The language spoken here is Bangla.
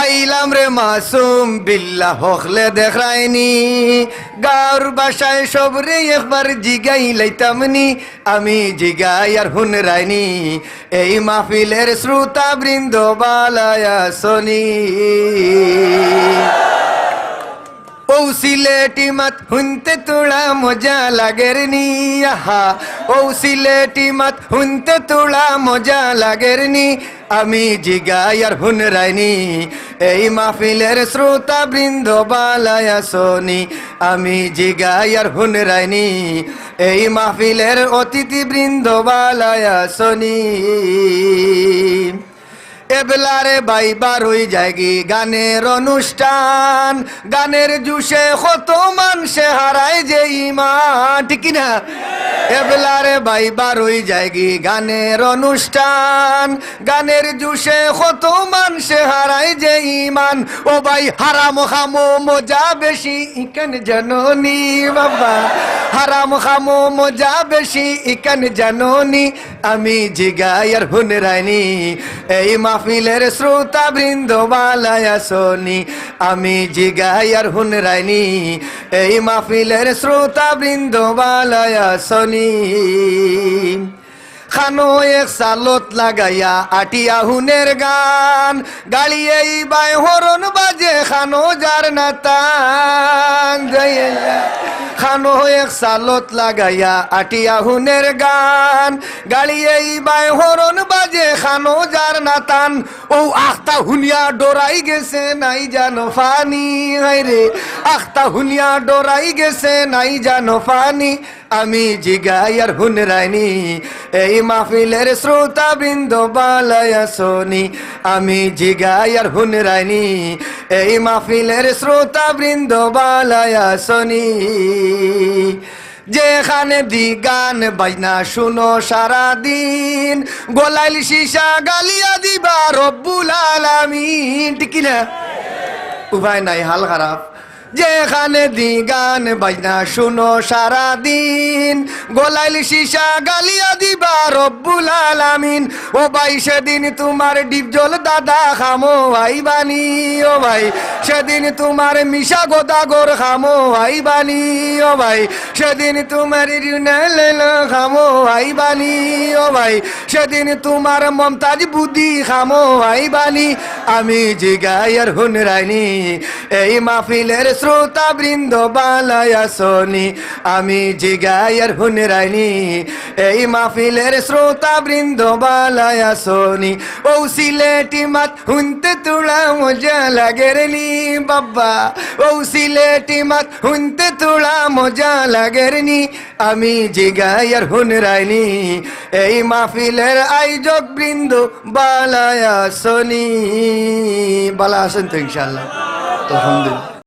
আইলাম রে মাসুম বিল্লাহ হকলে দেখায়নি গাঁর বাসায় সবরে একবার জিগাই লাইতামনি আমি জিগাই আর হুন রাইনি এই মাহফিলের শ্রোতা বৃন্দ বালায়া সনি ও সিলেটি মত হুনতে তোড়া মজা লাগের নি আহা ও সিলেটি মত হুনতে তোড়া মজা লাগের নি আমি জিগাই আর হুন রাইনি এই মাহফিলের শ্রোতা বৃন্দ বালায়া সনি আমি জিগাই আর হুন রাইনি এই মাহফিলের অতিথি বৃন্দ বালায়া সনি এবলারে বাইবার হই যায়গি গানের অনুষ্ঠান গানের জুসে কত মানুষে হারায় যে ইমান ঠিক না এবলারে বাইবার হই যায়গি গানের অনুষ্ঠান গানের জুসে কত মানুষে হারায় যে ইমান ও ভাই হারাম খামো মজা বেশি ইকান জাননি বাবা হারাম খামো মজা বেশি ইকান জাননি আমি জিগাই আর হুন রাইনি এই মাহফিলের শ্রোতা বৃন্দ বালায়া সনি আমি জিগাই আর হুন রাইনি এই মাহফিলের শ্রোতা বৃন্দ বালায়া সনি খানো এক সালত লাগাইয়া আটিয়া হুনের গান গাড়িয়ে বাই হরন বাজে খানো যার নাতান যাইয়া খানো এক সালত লাগাইয়া আটিয়া হুনের গান গাড়িয়ে বাই হরন বাজে খানো যার নাতান ও আখতা হুনিয়া ডোরাই গেছে নাই জানো ফানি হাইরে আখতা হুনিয়া ডোরাই গেছে নাই জানো ফানি আমি জিগাই আর হুন রাইনি এই মাহফিলের শ্রোতা বৃন্দ বালায়া সনি আমি জিগাই আর হুন রাইনি এই মাহফিলের শ্রোতা বৃন্দ বালায়া সনি যেখানে দি গান বাজনা শুনো সারা দিন গোলাইল শিশা গালিয়া দিবা রব্বুল আলামিন ঠিক না উপায় নাই হাল খারাপ যেখানে দি গান বাজনা শুনো সারা দিন গোলাইল শিশা গালিয়া দিবা রব্বুল আলামিন ও ভাই সেদিন তোমার ডিপজল দাদা খামো ভাই বানি ও ভাই সেদিন তোমার মিশা গোদাগর খামো ভাই বানি ও ভাই সেদিন তোমার রিনাল খামো ভাই বানি ও ভাই সেদিন তোমার মমতাজ বুদ্ধি খামো ভাই বানি আমি জিগাই আর হুন রাইনি এই মাহফিলের শ্রোতা বৃন্দ বালায়া সনি আমি জিগাই আর হুন রাইনি এই মাহফিলের শ্রোতা বৃন্দ বালায়া সনি ও সিলেটি মাত হুনতে তোড়া মজা লাগের নি বাবা ও সিলেটি মাত হুনতে তোড়া মজা লাগের নি আমি জিগাই আর হুন রাইনি এই মাহফিলের আয়োজক বৃন্দ বালায়া সনি বালা আছেন তো ইনশাআল্লাহ আলহামদুলিল্লাহ।